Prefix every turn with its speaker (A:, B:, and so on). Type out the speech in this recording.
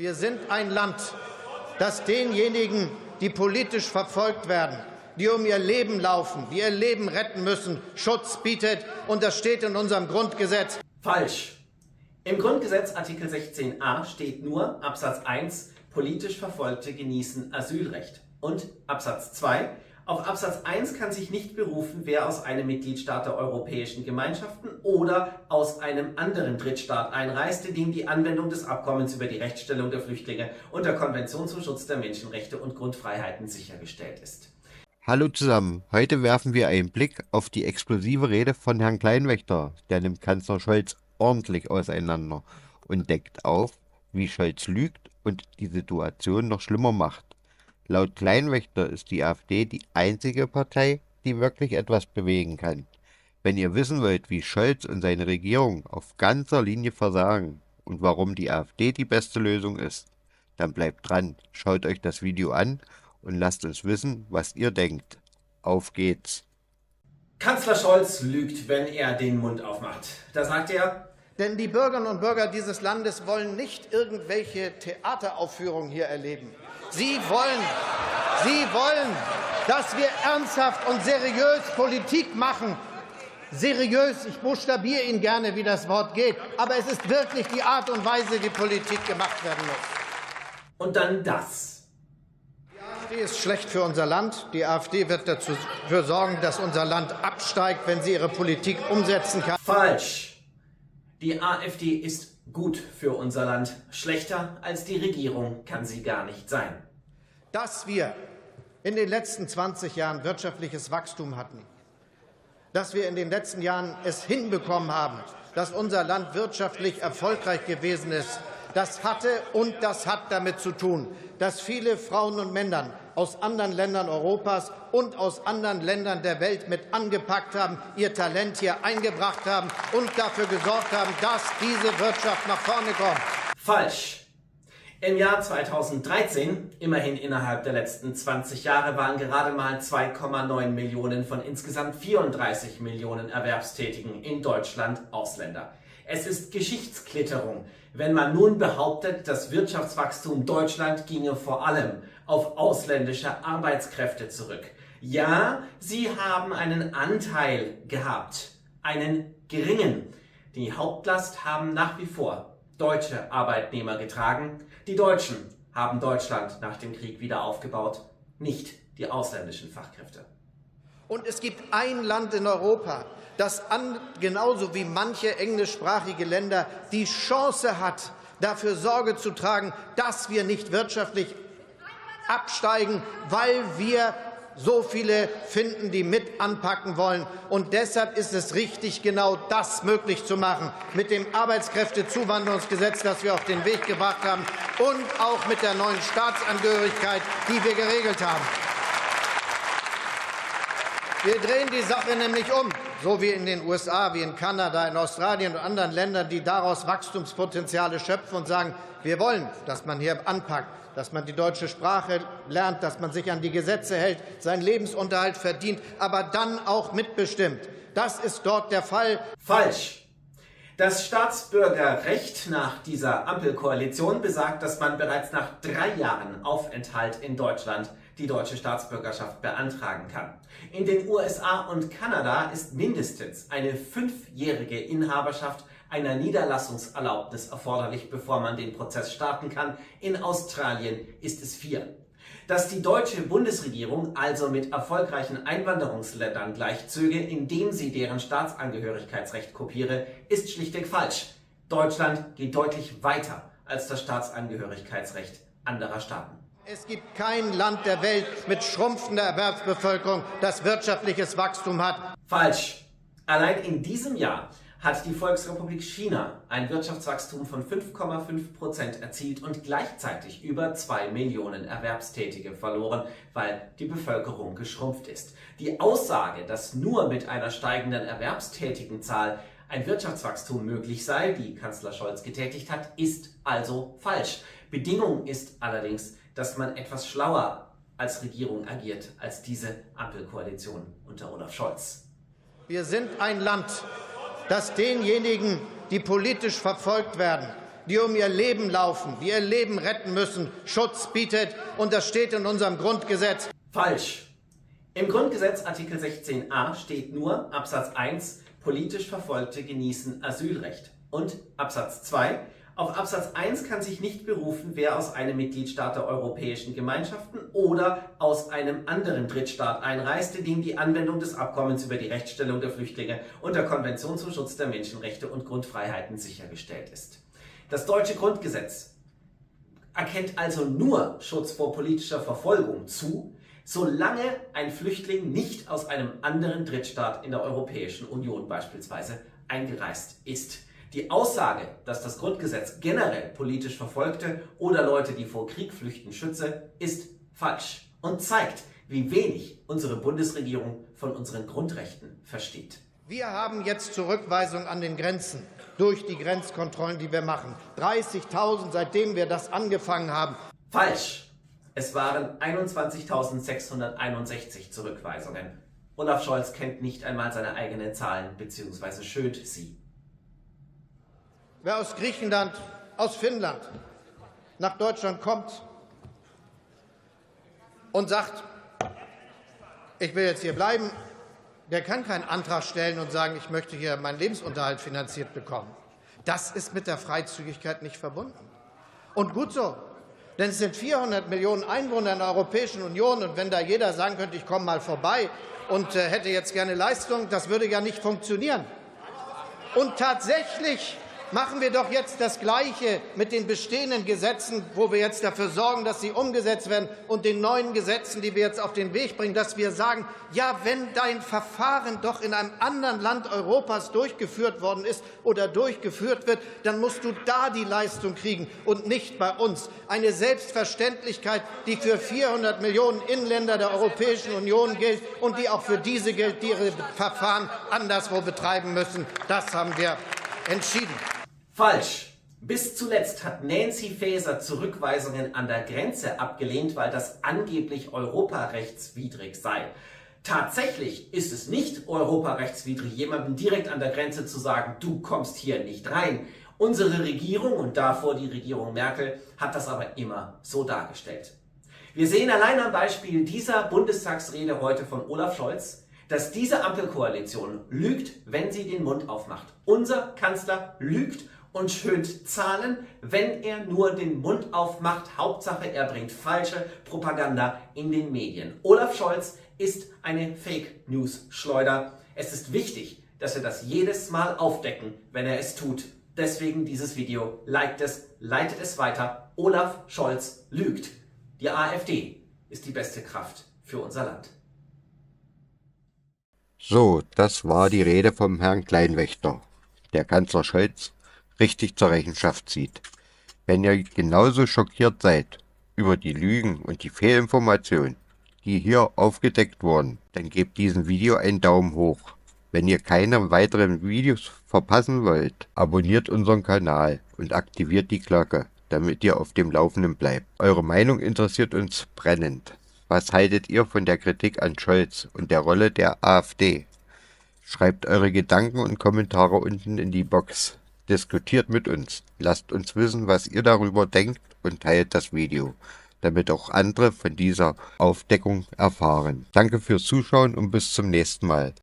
A: Wir sind ein Land, das denjenigen, die politisch verfolgt werden, die um ihr Leben laufen, die ihr Leben retten müssen, Schutz bietet. Und das steht in unserem Grundgesetz.
B: Falsch. Im Grundgesetz Artikel 16a steht nur Absatz 1, politisch Verfolgte genießen Asylrecht. Und Absatz 2, auf Absatz 1 kann sich nicht berufen, wer aus einem Mitgliedstaat der Europäischen Gemeinschaften oder aus einem anderen Drittstaat einreist, in dem die Anwendung des Abkommens über die Rechtsstellung der Flüchtlinge und der Konvention zum Schutz der Menschenrechte und Grundfreiheiten sichergestellt ist.
C: Hallo zusammen, heute werfen wir einen Blick auf die explosive Rede von Herrn Kleinwächter, der nimmt Kanzler Scholz ordentlich auseinander und deckt auf, wie Scholz lügt und die Situation noch schlimmer macht. Laut Kleinwächter ist die AfD die einzige Partei, die wirklich etwas bewegen kann. Wenn ihr wissen wollt, wie Scholz und seine Regierung auf ganzer Linie versagen und warum die AfD die beste Lösung ist, dann bleibt dran, schaut euch das Video an und lasst uns wissen, was ihr denkt. Auf geht's!
B: Kanzler Scholz lügt, wenn er den Mund aufmacht. Da sagt er:
A: Denn die Bürgerinnen und Bürger dieses Landes wollen nicht irgendwelche Theateraufführungen hier erleben. Sie wollen, dass wir ernsthaft und seriös Politik machen. Seriös, ich buchstabiere Ihnen gerne, wie das Wort geht, aber es ist wirklich die Art und Weise, wie Politik gemacht werden muss.
B: Und dann das.
A: Die AfD ist schlecht für unser Land. Die AfD wird dafür sorgen, dass unser Land absteigt, wenn sie ihre Politik umsetzen kann.
B: Falsch. Die AfD ist gut für unser Land. Schlechter als die Regierung kann sie gar nicht sein.
A: Dass wir in den letzten 20 Jahren wirtschaftliches Wachstum hatten, dass wir in den letzten Jahren es hinbekommen haben, dass unser Land wirtschaftlich erfolgreich gewesen ist, das hatte und das hat damit zu tun, dass viele Frauen und Männer aus anderen Ländern Europas und aus anderen Ländern der Welt mit angepackt haben, ihr Talent hier eingebracht haben und dafür gesorgt haben, dass diese Wirtschaft nach vorne kommt.
B: Falsch. Im Jahr 2013, immerhin innerhalb der letzten 20 Jahre, waren gerade mal 2,9 Millionen von insgesamt 34 Millionen Erwerbstätigen in Deutschland Ausländer. Es ist Geschichtsklitterung, wenn man nun behauptet, das Wirtschaftswachstum Deutschland ginge vor allem auf ausländische Arbeitskräfte zurück. Ja, sie haben einen Anteil gehabt, einen geringen. Die Hauptlast haben nach wie vor deutsche Arbeitnehmer getragen. Die Deutschen haben Deutschland nach dem Krieg wieder aufgebaut, nicht die ausländischen Fachkräfte.
A: Und es gibt ein Land in Europa, das genauso wie manche englischsprachige Länder die Chance hat, dafür Sorge zu tragen, dass wir nicht wirtschaftlich absteigen, weil wir so viele finden, die mit anpacken wollen. Und deshalb ist es richtig, genau das möglich zu machen, mit dem Arbeitskräftezuwanderungsgesetz, das wir auf den Weg gebracht haben, und auch mit der neuen Staatsangehörigkeit, die wir geregelt haben. Wir drehen die Sache nämlich um, so wie in den USA, wie in Kanada, in Australien und anderen Ländern, die daraus Wachstumspotenziale schöpfen und sagen, wir wollen, dass man hier anpackt, dass man die deutsche Sprache lernt, dass man sich an die Gesetze hält, seinen Lebensunterhalt verdient, aber dann auch mitbestimmt. Das ist dort der Fall.
B: Falsch. Das Staatsbürgerrecht nach dieser Ampelkoalition besagt, dass man bereits nach 3 Jahren Aufenthalt in Deutschland die deutsche Staatsbürgerschaft beantragen kann. In den USA und Kanada ist mindestens eine 5-jährige Inhaberschaft einer Niederlassungserlaubnis erforderlich, bevor man den Prozess starten kann. In Australien ist es 4. Dass die deutsche Bundesregierung also mit erfolgreichen Einwanderungsländern gleichzöge, indem sie deren Staatsangehörigkeitsrecht kopiere, ist schlichtweg falsch. Deutschland geht deutlich weiter als das Staatsangehörigkeitsrecht anderer Staaten.
A: Es gibt kein Land der Welt mit schrumpfender Erwerbsbevölkerung, das wirtschaftliches Wachstum hat.
B: Falsch. Allein in diesem Jahr hat die Volksrepublik China ein Wirtschaftswachstum von 5,5% erzielt und gleichzeitig über 2 Millionen Erwerbstätige verloren, weil die Bevölkerung geschrumpft ist. Die Aussage, dass nur mit einer steigenden Erwerbstätigenzahl ein Wirtschaftswachstum möglich sei, die Kanzler Scholz getätigt hat, ist also falsch. Bedingung ist allerdings, dass man etwas schlauer als Regierung agiert als diese Ampelkoalition unter Olaf Scholz.
A: Wir sind ein Land, das denjenigen, die politisch verfolgt werden, die um ihr Leben laufen, die ihr Leben retten müssen, Schutz bietet. Und das steht in unserem Grundgesetz.
B: Falsch. Im Grundgesetz Artikel 16a steht nur Absatz 1, politisch Verfolgte genießen Asylrecht. Und Absatz 2, auf Absatz 1 kann sich nicht berufen, wer aus einem Mitgliedstaat der Europäischen Gemeinschaften oder aus einem anderen Drittstaat einreist, in dem die Anwendung des Abkommens über die Rechtsstellung der Flüchtlinge und der Konvention zum Schutz der Menschenrechte und Grundfreiheiten sichergestellt ist. Das deutsche Grundgesetz erkennt also nur Schutz vor politischer Verfolgung zu, solange ein Flüchtling nicht aus einem anderen Drittstaat in der Europäischen Union beispielsweise eingereist ist. Die Aussage, dass das Grundgesetz generell politisch Verfolgte oder Leute, die vor Krieg flüchten, schütze, ist falsch und zeigt, wie wenig unsere Bundesregierung von unseren Grundrechten versteht.
A: Wir haben jetzt Zurückweisung an den Grenzen durch die Grenzkontrollen, die wir machen. 30.000, seitdem wir das angefangen haben.
B: Falsch! Es waren 21.661 Zurückweisungen. Olaf Scholz kennt nicht einmal seine eigenen Zahlen bzw. schönt sie.
A: Wer aus Griechenland, aus Finnland nach Deutschland kommt und sagt, ich will jetzt hier bleiben, der kann keinen Antrag stellen und sagen, ich möchte hier meinen Lebensunterhalt finanziert bekommen. Das ist mit der Freizügigkeit nicht verbunden. Und gut so, denn es sind 400 Millionen Einwohner in der Europäischen Union, und wenn da jeder sagen könnte, ich komme mal vorbei und hätte jetzt gerne Leistung, das würde ja nicht funktionieren. Und tatsächlich machen wir doch jetzt das Gleiche mit den bestehenden Gesetzen, wo wir jetzt dafür sorgen, dass sie umgesetzt werden, und den neuen Gesetzen, die wir jetzt auf den Weg bringen, dass wir sagen, ja, wenn dein Verfahren doch in einem anderen Land Europas durchgeführt worden ist oder durchgeführt wird, dann musst du da die Leistung kriegen und nicht bei uns. Eine Selbstverständlichkeit, die für 400 Millionen Inländer der Europäischen Union gilt und die auch für diese gilt, die ihre Verfahren anderswo betreiben müssen. Das haben wir entschieden.
B: Falsch! Bis zuletzt hat Nancy Faeser Zurückweisungen an der Grenze abgelehnt, weil das angeblich europarechtswidrig sei. Tatsächlich ist es nicht europarechtswidrig, jemandem direkt an der Grenze zu sagen, du kommst hier nicht rein. Unsere Regierung und davor die Regierung Merkel hat das aber immer so dargestellt. Wir sehen allein am Beispiel dieser Bundestagsrede heute von Olaf Scholz, dass diese Ampelkoalition lügt, wenn sie den Mund aufmacht. Unser Kanzler lügt und schönt Zahlen, wenn er nur den Mund aufmacht. Hauptsache, er bringt falsche Propaganda in den Medien. Olaf Scholz ist eine Fake-News-Schleuder. Es ist wichtig, dass wir das jedes Mal aufdecken, wenn er es tut. Deswegen dieses Video. Liked es, leitet es weiter. Olaf Scholz lügt. Die AfD ist die beste Kraft für unser Land.
C: So, das war die Rede vom Herrn Kleinwächter, der Kanzler Scholz richtig zur Rechenschaft zieht. Wenn ihr genauso schockiert seid über die Lügen und die Fehlinformationen, die hier aufgedeckt wurden, dann gebt diesem Video einen Daumen hoch. Wenn ihr keine weiteren Videos verpassen wollt, abonniert unseren Kanal und aktiviert die Glocke, damit ihr auf dem Laufenden bleibt. Eure Meinung interessiert uns brennend. Was haltet ihr von der Kritik an Scholz und der Rolle der AfD? Schreibt eure Gedanken und Kommentare unten in die Box. Diskutiert mit uns. Lasst uns wissen, was ihr darüber denkt, und teilt das Video, damit auch andere von dieser Aufdeckung erfahren. Danke fürs Zuschauen und bis zum nächsten Mal.